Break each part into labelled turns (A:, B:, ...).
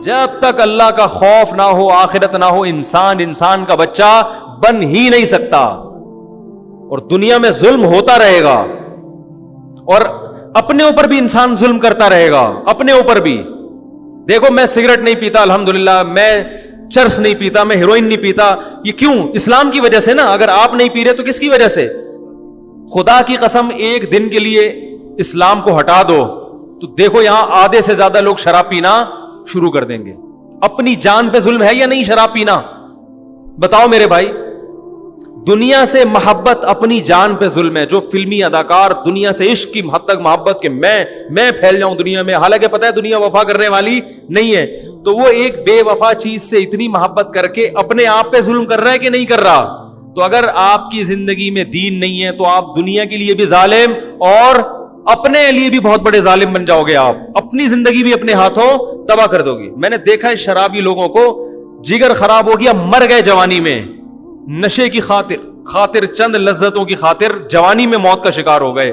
A: جب تک اللہ کا خوف نہ ہو، آخرت نہ ہو، انسان کا بچہ بن ہی نہیں سکتا، اور دنیا میں ظلم ہوتا رہے گا، اور اپنے اوپر بھی انسان ظلم کرتا رہے گا، اپنے اوپر بھی. دیکھو میں سگریٹ نہیں پیتا الحمدللہ، میں چرس نہیں پیتا، میں ہیروئن نہیں پیتا. یہ کیوں؟ اسلام کی وجہ سے نا. اگر آپ نہیں پی رہے تو کس کی وجہ سے؟ خدا کی قسم ایک دن کے لیے اسلام کو ہٹا دو تو دیکھو یہاں آدھے سے زیادہ لوگ شراب پینا شروع کر دیں گے. اپنی جان پہ ظلم ہے یا نہیں شراب پینا؟ بتاؤ میرے بھائی. دنیا سے محبت اپنی جان پہ ظلم ہے. جو فلمی اداکار دنیا سے عشق کی حد تک محبت کہ میں پھیل جاؤں دنیا میں، حالانکہ پتہ ہے دنیا وفا کرنے والی نہیں ہے، تو وہ ایک بے وفا چیز سے اتنی محبت کر کے اپنے آپ پہ ظلم کر رہا ہے کہ نہیں کر رہا؟ تو اگر آپ کی زندگی میں دین نہیں ہے تو آپ دنیا کے لیے بھی ظالم اور اپنے لیے بھی بہت بڑے ظالم بن جاؤ گے. آپ اپنی زندگی بھی اپنے ہاتھوں تباہ کر دو گی. میں نے دیکھا ہے شرابی لوگوں کو جگر خراب ہو گیا، مر گئے جوانی میں، نشے کی خاطر چند لذتوں کی خاطر جوانی میں موت کا شکار ہو گئے،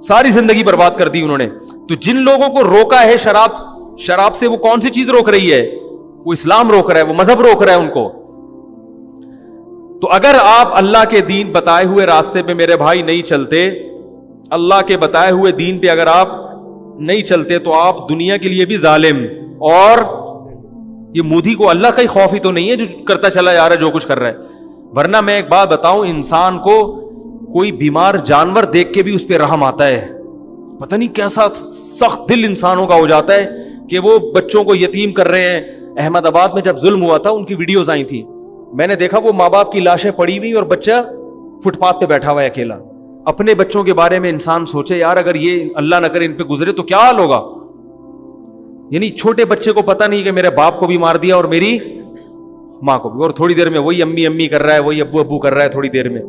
A: ساری زندگی برباد کر دی انہوں نے. تو جن لوگوں کو روکا ہے شراب سے، وہ کون سی چیز روک رہی ہے؟ وہ اسلام روک رہا ہے، وہ مذہب روک رہا ہے ان کو. تو اگر آپ اللہ کے دین بتائے ہوئے راستے پہ میرے بھائی نہیں چلتے، اللہ کے بتائے ہوئے دین پہ اگر آپ نہیں چلتے تو آپ دنیا کے لیے بھی ظالم. اور یہ مودی کو اللہ کا ہی خوف ہی تو نہیں ہے جو کرتا چلا جا رہا ہے جو کچھ کر رہا ہے. ورنہ میں ایک بات بتاؤں، انسان کو کوئی بیمار جانور دیکھ کے بھی اس پہ رحم آتا ہے. پتہ نہیں کیسا سخت دل انسانوں کا ہو جاتا ہے کہ وہ بچوں کو یتیم کر رہے ہیں. احمد آباد میں جب ظلم ہوا تھا ان کی ویڈیوز آئی تھیں، میں نے دیکھا وہ ماں باپ کی لاشیں پڑی ہوئی اور بچہ فٹ پاتھ پہ بیٹھا ہوا ہے اکیلا. اپنے بچوں کے بارے میں انسان سوچے یار اگر یہ اللہ نہ کرے ان پہ گزرے تو کیا حال ہوگا. یعنی چھوٹے بچے کو پتہ نہیں کہ میرے باپ کو بھی مار دیا اور میری ماں کو بھی، اور تھوڑی دیر میں وہی امی امی کر رہا ہے، وہی ابو ابو کر رہا ہے. تھوڑی دیر میں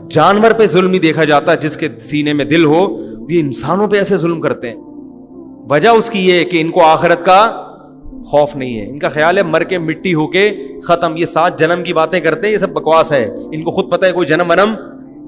A: جانور پہ ظلم ہی دیکھا جاتا ہے. جس کے سینے میں دل ہو یہ انسانوں پہ ایسے ظلم کرتے ہیں. وجہ اس کی یہ ہے کہ ان کو آخرت کا خوف نہیں ہے. ان کا خیال ہے مر کے مٹی ہو کے ختم. یہ 7 جنم کی باتیں کرتے ہیں، یہ سب بکواس ہے. ان کو خود پتہ ہے کوئی جنم ونم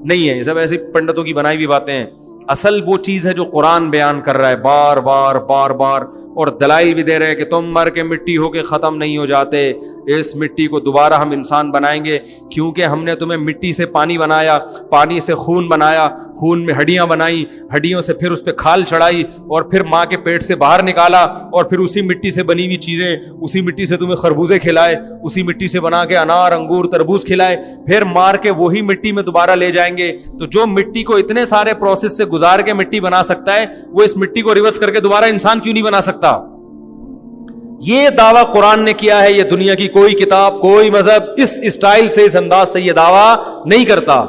A: نہیں ہے، یہ سب ایسی پنڈتوں کی بنائی ہوئی باتیں ہیں. اصل وہ چیز ہے جو قرآن بیان کر رہا ہے بار بار بار بار، اور دلائل بھی دے رہے ہیں کہ تم مر کے مٹی ہو کے ختم نہیں ہو جاتے. اس مٹی کو دوبارہ ہم انسان بنائیں گے، کیونکہ ہم نے تمہیں مٹی سے پانی بنایا، پانی سے خون بنایا، خون میں ہڈیاں بنائی، ہڈیوں سے پھر اس پہ کھال چڑھائی، اور پھر ماں کے پیٹ سے باہر نکالا، اور پھر اسی مٹی سے بنی ہوئی چیزیں، اسی مٹی سے تمہیں خربوزے کھلائے، اسی مٹی سے بنا کے انار انگور تربوز کھلائے، پھر مار کے وہی مٹی میں دوبارہ لے جائیں گے. تو جو مٹی کو اتنے سارے پروسیس سے گزار کے مٹی بنا سکتا ہے، وہ اس مٹی کو ریورس کر کے دوبارہ انسان کیوں نہیں بنا سکتا؟ یہ دعویٰ قرآن نے کیا ہے. یہ دنیا کی کوئی کتاب، کوئی مذہب اس اسٹائل سے، اس انداز سے یہ دعویٰ نہیں کرتا.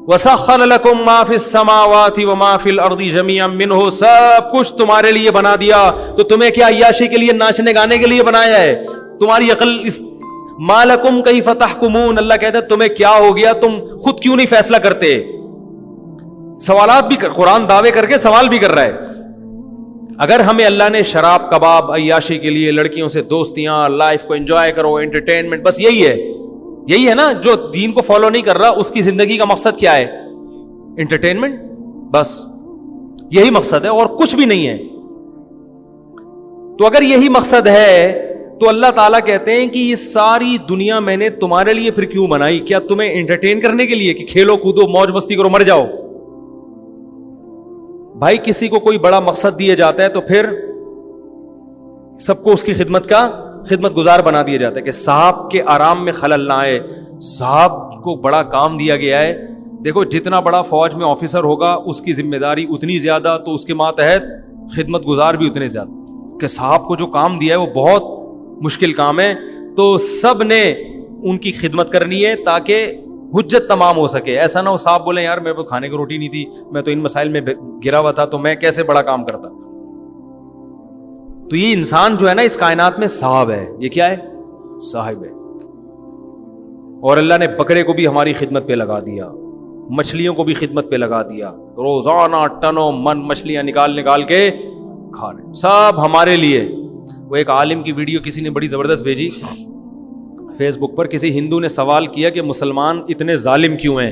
A: وَسَخَّرَ لَكُم مَّا فِي السَّمَاوَاتِ وَمَا فِي الْأَرْضِ جَمِيعًا مِّنْهُ، سب کچھ تمہارے لیے بنا دیا. تو تمہیں کیا عیاشی کے لیے، ناچنے گانے کے لیے بنایا ہے؟ تمہاری عقل مَا لَكُمْ كَيْفَ تَحْكُمُونَ، اللہ کہتا ہے تمہیں کیا ہو گیا، تم خود کیوں نہیں فیصلہ کرتے؟ سوالات بھی قرآن دعوے کر کے سوال بھی کر رہا ہے. اگر ہمیں اللہ نے شراب کباب عیاشی کے لیے، لڑکیوں سے دوستیاں، لائف کو انجوائے کرو، انٹرٹینمنٹ، بس یہی ہے نا. جو دین کو فالو نہیں کر رہا اس کی زندگی کا مقصد کیا ہے؟ انٹرٹینمنٹ، بس یہی مقصد ہے اور کچھ بھی نہیں ہے. تو اگر یہی مقصد ہے تو اللہ تعالیٰ کہتے ہیں کہ یہ ساری دنیا میں نے تمہارے لیے پھر کیوں بنائی؟ کیا تمہیں انٹرٹین کرنے کے لیے کہ کھیلو کودو موج مستی کرو مر جاؤ؟ بھائی کسی کو کوئی بڑا مقصد دیا جاتا ہے تو پھر سب کو اس کی خدمت گزار بنا دیا جاتا ہے کہ صاحب کے آرام میں خلل نہ آئے. صاحب کو بڑا کام دیا گیا ہے. دیکھو جتنا بڑا فوج میں آفیسر ہوگا اس کی ذمہ داری اتنی زیادہ، تو اس کے ماتحت خدمت گزار بھی اتنے زیادہ. کہ صاحب کو جو کام دیا ہے وہ بہت مشکل کام ہے، تو سب نے ان کی خدمت کرنی ہے تاکہ حجت تمام ہو سکے. ایسا نہ ہو صاحب بولیں یار میرے کو کھانے کی روٹی نہیں تھی، میں تو ان مسائل میں گرا ہوا تھا، تو میں کیسے بڑا کام کرتا. تو یہ انسان جو ہے نا اس کائنات میں صاحب ہے. یہ کیا ہے؟ صاحب ہے. اور اللہ نے بکرے کو بھی ہماری خدمت پہ لگا دیا، مچھلیوں کو بھی خدمت پہ لگا دیا. روزانہ ٹنوں من مچھلیاں نکال کے کھا رہے، سب ہمارے لیے. وہ ایک عالم کی ویڈیو کسی نے بڑی زبردست بھیجی فیس بک پر. کسی ہندو نے سوال کیا کہ مسلمان اتنے ظالم کیوں ہیں؟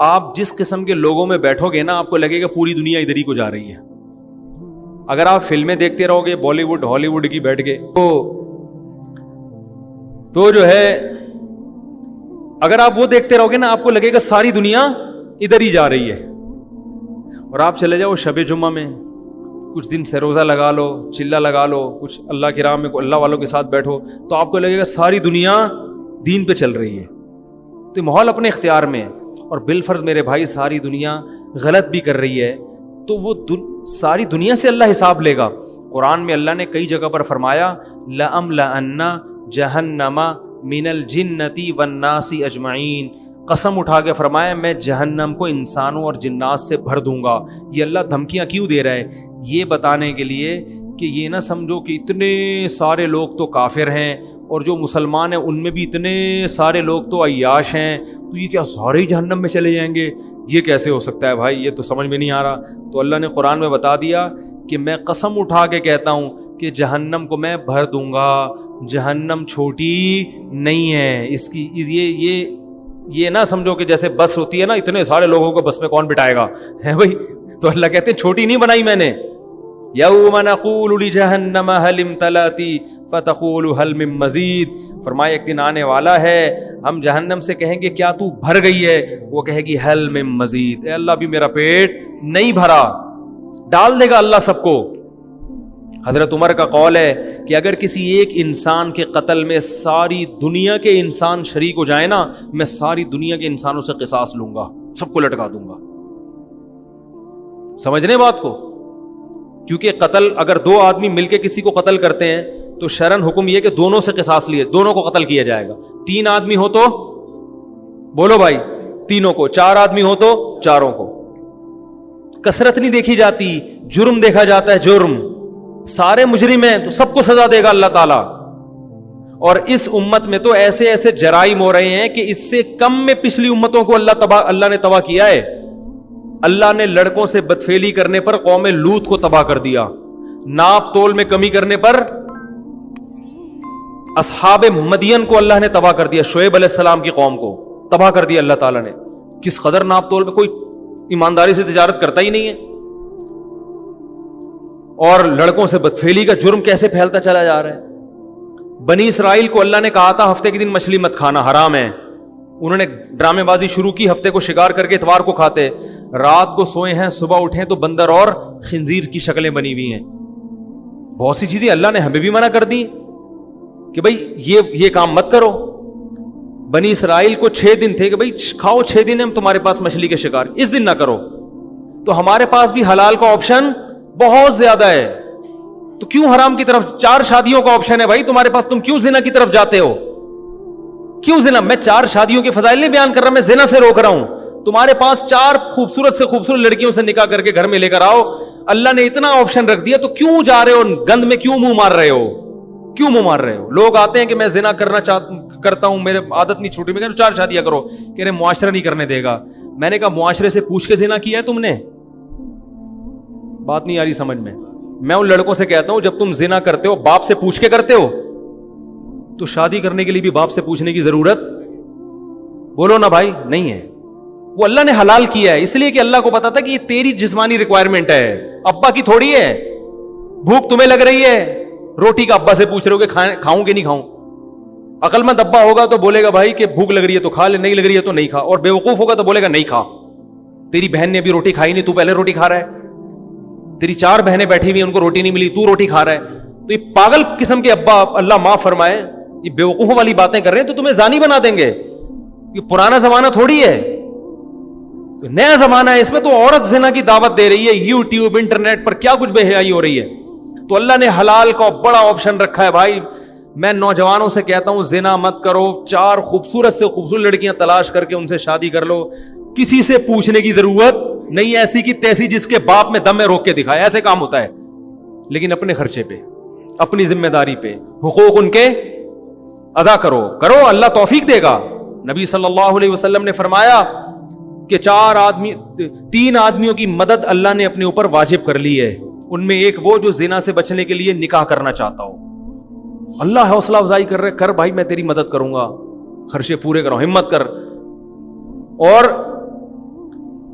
A: آپ جس قسم کے لوگوں میں بیٹھو گے نا آپ کو لگے گا پوری دنیا ادھر ہی کو جا رہی ہے. اگر آپ فلمیں دیکھتے رہو گے بالی ووڈ ہالی ووڈ کی بیٹھ کے تو جو ہے اگر آپ وہ دیکھتے رہو گے نا آپ کو لگے گا ساری دنیا ادھر ہی جا رہی ہے. اور آپ چلے جاؤ شب جمعہ میں کچھ دن سے روزہ لگا لو, چلا لگا لو, کچھ اللہ کی راہ میں اللہ والوں کے ساتھ بیٹھو تو آپ کو لگے گا ساری دنیا دین پہ چل رہی ہے. تو ماحول اپنے اختیار میں ہے. اور بالفرض میرے بھائی ساری دنیا غلط بھی کر رہی ہے تو وہ ساری دنیا سے اللہ حساب لے گا. قرآن میں اللہ نے کئی جگہ پر فرمایا لَأَمْلَأَنَّ جَهَنَّمَ مِنَ الْجِنَّةِ وَالنَّاسِ أَجْمَعِينَ, قسم اٹھا کے فرمایا میں جہنم کو انسانوں اور جنات سے بھر دوں گا. یہ اللہ دھمکیاں کیوں دے رہا ہے؟ یہ بتانے کے لیے کہ یہ نہ سمجھو کہ اتنے سارے لوگ تو کافر ہیں اور جو مسلمان ہیں ان میں بھی اتنے سارے لوگ تو عیاش ہیں, تو یہ کیا سارے ہی جہنم میں چلے جائیں گے؟ یہ کیسے ہو سکتا ہے بھائی, یہ تو سمجھ میں نہیں آ رہا. تو اللہ نے قرآن میں بتا دیا کہ میں قسم اٹھا کے کہتا ہوں کہ جہنم کو میں بھر دوں گا. جہنم چھوٹی نہیں ہے. اس کی یہ نہ سمجھو کہ جیسے بس ہوتی ہے نا اتنے سارے لوگوں کو بس میں کون بٹھائے گا ہے بھائی. تو اللہ کہتے ہیں چھوٹی نہیں بنائی میں نے. یوم نقول لجہنم هل امتلأت فتقول هل من مزید, فرمایا ایک دن آنے والا ہے ہم جہنم سے کہیں گے کیا تو بھر گئی ہے, وہ کہے گی هل من مزید, اے اللہ بھی میرا پیٹ نہیں بھرا. ڈال دے گا اللہ سب کو. حضرت عمر کا قول ہے کہ اگر کسی ایک انسان کے قتل میں ساری دنیا کے انسان شریک ہو جائے نا میں ساری دنیا کے انسانوں سے قصاص لوں گا, سب کو لٹکا دوں گا. سمجھنے بات کو, کیونکہ قتل اگر دو آدمی مل کے کسی کو قتل کرتے ہیں تو شرعن حکم یہ کہ دونوں سے قصاص لیے, دونوں کو قتل کیا جائے گا. 3 آدمی ہو تو بولو بھائی تینوں کو, 4 آدمی ہو تو چاروں کو. کثرت نہیں دیکھی جاتی, جرم دیکھا جاتا ہے. جرم سارے مجرم ہیں تو سب کو سزا دے گا اللہ تعالیٰ. اور اس امت میں تو ایسے ایسے جرائم ہو رہے ہیں کہ اس سے کم میں پچھلی امتوں کو اللہ نے تباہ کیا ہے. اللہ نے لڑکوں سے بدفعلی کرنے پر قوم لوط کو تباہ کر دیا. ناپ تول میں کمی کرنے پر اصحاب مدین کو اللہ نے تباہ کر دیا. شعیب علیہ السلام کی قوم کو تباہ کر دیا اللہ تعالیٰ نے. کس قدر ناپ تول میں کوئی ایمانداری سے تجارت کرتا ہی نہیں ہے. اور لڑکوں سے بدفعلی کا جرم کیسے پھیلتا چلا جا رہا ہے. بنی اسرائیل کو اللہ نے کہا تھا ہفتے کے دن مچھلی مت کھانا, حرام ہے. انہوں نے ڈرامے بازی شروع کی, ہفتے کو شکار کر کے اتوار کو کھاتے. رات کو سوئے ہیں صبح اٹھیں تو بندر اور خنزیر کی شکلیں بنی ہوئی ہیں. بہت سی چیزیں اللہ نے ہمیں بھی منع کر دی کہ بھائی یہ کام مت کرو. بنی اسرائیل کو 6 دن تھے کہ بھائی کھاؤ, 6 دن ہم تمہارے پاس مچھلی کے شکار, اس دن نہ کرو. تو ہمارے پاس بھی حلال کا آپشن بہت زیادہ ہے, تو کیوں حرام کی طرف؟ 4 شادیوں کا آپشن ہے بھائی تمہارے پاس, تم کیوں زنا کی طرف جاتے ہو؟ کیوں زنا؟ میں 4 شادیوں کے فضائل نہیں بیان کر رہا, میں زنا سے روک رہا ہوں. تمہارے پاس 4 خوبصورت سے خوبصورت لڑکیوں سے نکاح کر کے گھر میں لے کر آؤ. اللہ نے اتنا آپشن رکھ دیا, تو کیوں جا رہے ہو گند میں, کیوں منہ مار رہے ہو, کیوں منہ مار رہے ہو؟ لوگ آتے ہیں کہ میں زنا کرتا ہوں, میرے عادت نہیں چھوٹی. میں کہہ 4 شادیاں کرو, کہہ رہے معاشرہ نہیں کرنے دے گا. میں نے کہا معاشرے سے پوچھ کے زنا کیا ہے تم نے؟ بات نہیں آ رہی سمجھ میں. میں ان لڑکوں سے کہتا ہوں جب تم زنا کرتے ہو باپ سے پوچھ کے کرتے ہو, تو شادی کرنے کے لیے بھی باپ سے پوچھنے کی ضرورت بولو نا بھائی نہیں ہے. وہ اللہ نے حلال کیا ہے اس لیے کہ اللہ کو پتا تھا کہ یہ تیری جسمانی ریکوائرمنٹ ہے, ابا کی تھوڑی ہے. بھوک تمہیں لگ رہی ہے, روٹی کا ابا سے پوچھ رہے ہو کہ کھاؤں کہ نہیں کھاؤں. عقل مند ابا ہوگا تو بولے گا بھائی کہ بھوک لگ رہی ہے تو کھا لے, نہیں لگ رہی ہے تو نہیں کھا. اور بیوقوف ہوگا تو بولے گا نہیں کھا. تیری بہن نے ابھی روٹی کھائی نہیں, تو پہلے روٹی کھا رہا ہے. تیری 4 بہنیں بیٹھی ہوئی ان کو روٹی نہیں ملی, تو روٹی کھا رہا ہے. تو یہ پاگل قسم کے ابا, اللہ معاف فرمائے, یہ بیوقوفوں والی باتیں کر رہے ہیں تو تمہیں زانی بنا دیں گے. یہ پرانا زمانہ تھوڑی ہے, تو نیا زمانہ ہے. اس میں تو عورت زنا کی دعوت دے رہی ہے, یوٹیوب انٹرنیٹ پر کیا کچھ بے حیائی ہو رہی ہے. تو اللہ نے حلال کا بڑا آپشن رکھا ہے بھائی. میں نوجوانوں سے کہتا ہوں زنا مت کرو, 4 خوبصورت سے خوبصورت لڑکیاں تلاش کر کے ان سے شادی کر لو, کسی سے پوچھنے کی ضرورت نہیں. ایسی کی تیسی جس کے باپ میں دم میں روک کے دکھائے, ایسے کام ہوتا ہے. لیکن اپنے خرچے پہ, اپنی ذمہ داری پہ, حقوق ان کے ادا کرو, اللہ توفیق دے گا. نبی صلی اللہ علیہ وسلم نے فرمایا کہ 3 آدمیوں کی مدد اللہ نے اپنے اوپر واجب کر لی ہے. ان میں ایک وہ جو زنا سے بچنے کے لیے نکاح کرنا چاہتا ہو. اللہ حوصلہ افزائی کر رہے, کر بھائی میں تیری مدد کروں گا, خرچے پورے کرو, ہمت کر. اور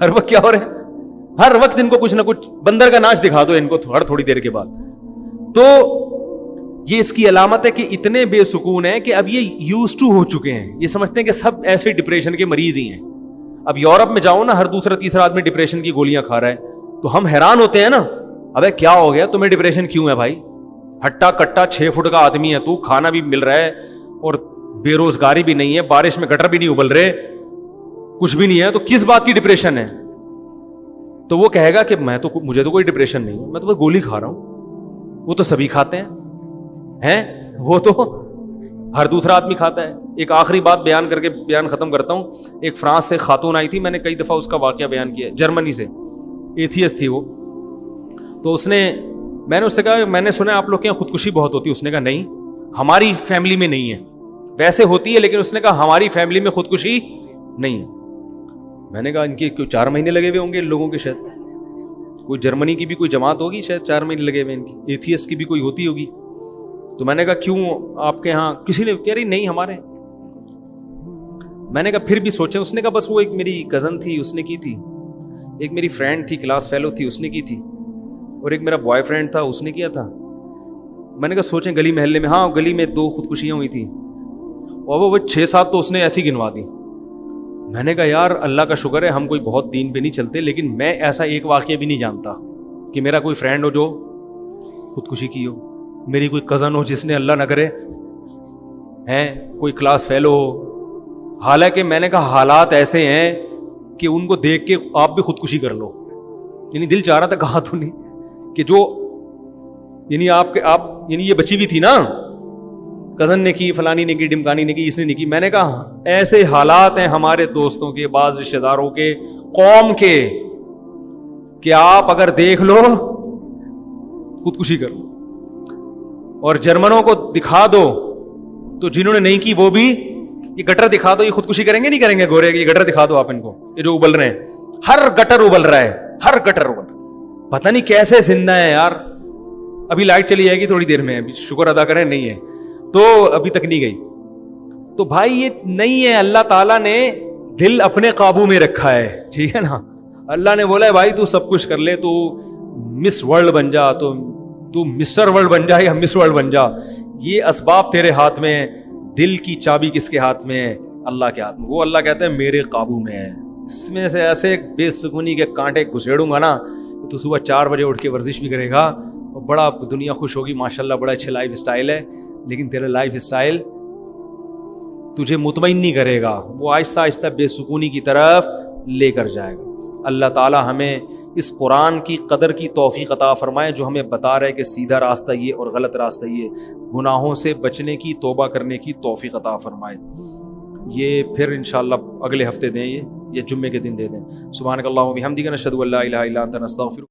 A: ہر وقت کیا ہو رہے ہیں, ہر وقت ان کو کچھ نہ کچھ بندر کا ناچ دکھا دو ان کو ہر تھوڑی دیر کے بعد. تو یہ اس کی علامت ہے کہ اتنے بے سکون ہیں کہ اب یہ یوز ٹو ہو چکے ہیں, یہ سمجھتے ہیں کہ سب ایسے ڈپریشن کے مریض ہی ہیں. اب یورپ میں جاؤ نا, ہر دوسرا تیسرا آدمی ڈپریشن کی گولیاں کھا رہا ہے, تو ہم حیران ہوتے ہیں نا, ابے کیا ہو گیا تمہیں ڈپریشن کیوں ہے بھائی, ہٹا کٹا 6 فٹ کا آدمی ہے تو, کھانا بھی مل رہا ہے اور بے روزگاری بھی نہیں ہے, بارش میں گٹر بھی نہیں ابل رہے, کچھ بھی نہیں ہے, تو کس بات کی ڈپریشن ہے؟ تو وہ کہے گا کہ مجھے تو کوئی ڈپریشن نہیں ہے, میں تو گولی کھا رہا ہوں. وہ تو سبھی کھاتے ہیں, وہ تو ہر دوسرا آدمی کھاتا ہے. ایک آخری بات بیان کر کے بیان ختم کرتا ہوں. ایک فرانس سے خاتون آئی تھی, میں نے کئی دفعہ اس کا واقعہ بیان کیا, جرمنی سے, ایتھیسٹ تھی وہ. تو میں نے اس سے کہا میں نے سنا آپ لوگ کے یہاں خودکشی بہت ہوتی ہے. اس نے کہا نہیں, ہماری فیملی میں نہیں ہے, ویسے ہوتی ہے لیکن اس نے کہا ہماری فیملی میں خودکشی نہیں ہے. میں نے کہا ان کے 4 مہینے لگے ہوئے ہوں گے ان لوگوں کے, شاید کوئی جرمنی کی بھی کوئی جماعت ہوگی, شاید 4 مہینے لگے ہوئے ان کی, ایتھیسٹ کی بھی کوئی ہوتی ہوگی. تو میں نے کہا کیوں آپ کے یہاں کسی نے, کہہ رہی نہیں ہمارے. میں نے کہا پھر بھی سوچیں. اس نے کہا بس وہ ایک میری کزن تھی اس نے کی تھی, ایک میری فرینڈ تھی کلاس فیلو تھی اس نے کی تھی, اور ایک میرا بوائے فرینڈ تھا اس نے کیا تھا. میں نے کہا سوچیں گلی محلے میں, ہاں گلی میں 2 خودکشیاں ہوئی تھیں, اور وہ 6-7 تو اس نے ایسی گنوا دی. میں نے کہا یار اللہ کا شکر ہے ہم کوئی بہت دین پہ نہیں چلتے, لیکن میں ایسا ایک واقعہ بھی نہیں جانتا کہ میرا کوئی فرینڈ ہو جو خودکشی کی ہو, میری کوئی کزن ہو جس نے اللہ نہ کرے کوئی کلاس فیلو ہو. حالانکہ میں نے کہا حالات ایسے ہیں کہ ان کو دیکھ کے آپ بھی خودکشی کر لو. یعنی دل چاہ رہا تھا, کہا تو نہیں کہ جو یعنی آپ یعنی یہ بچی بھی تھی نا, کزن نے کی, فلانی نے کی, ڈمکانی نے کی, اس نے نہیں کی. میں نے کہا ایسے حالات ہیں ہمارے دوستوں کے, بعض رشتہ داروں کے, قوم کے, کہ آپ اگر دیکھ لو خودکشی کر لو. اور جرمنوں کو دکھا دو تو جنہوں نے نہیں کی وہ بھی, یہ گٹر دکھا دو, یہ خودکشی کریں گے نہیں کریں گے گورے, یہ گٹر دکھا دو آپ ان کو, یہ جو ابل رہے ہیں, ہر گٹر ابل رہا ہے, ہر گٹر ابل رہا ہے, پتہ نہیں کیسے زندہ ہے یار. ابھی لائٹ چلی جائے گی تھوڑی دیر میں, ابھی شکر ادا کریں نہیں ہے, تو ابھی تک نہیں گئی. تو بھائی یہ نہیں ہے, اللہ تعالیٰ نے دل اپنے قابو میں رکھا ہے, ٹھیک ہے نا. اللہ نے بولا ہے بھائی تو سب کچھ کر لے, تو مس ورلڈ بن جا, تو مسٹر ورلڈ بن جا یا مس ورلڈ بن جا, یہ اسباب تیرے ہاتھ میں ہے. دل کی چابی کس کے ہاتھ میں ہے؟ اللہ کے ہاتھ میں. وہ اللہ کہتا ہے میرے قابو میں ہے. اس میں سے ایسے بے سکونی کے کانٹے گھسیڑوں گا نا, تو صبح 4 بجے اٹھ کے ورزش بھی کرے گا, اور بڑا دنیا خوش ہوگی, ماشاءاللہ بڑا اچھا لائف اسٹائل ہے, لیکن تیرا لائف اسٹائل تجھے مطمئن نہیں کرے گا, وہ آہستہ آہستہ بے سکونی کی طرف لے کر جائے گا. اللہ تعالی ہمیں اس قرآن کی قدر کی توفیق عطا فرمائے, جو ہمیں بتا رہے کہ سیدھا راستہ یہ اور غلط راستہ یہ, گناہوں سے بچنے کی, توبہ کرنے کی توفیق عطا فرمائے. یہ پھر انشاءاللہ اگلے ہفتے دیں, یہ جمعے کے دن دے دیں. سبحانک اللہم و بحمدک نشہد ان لا الہ الا انت نستغفرک.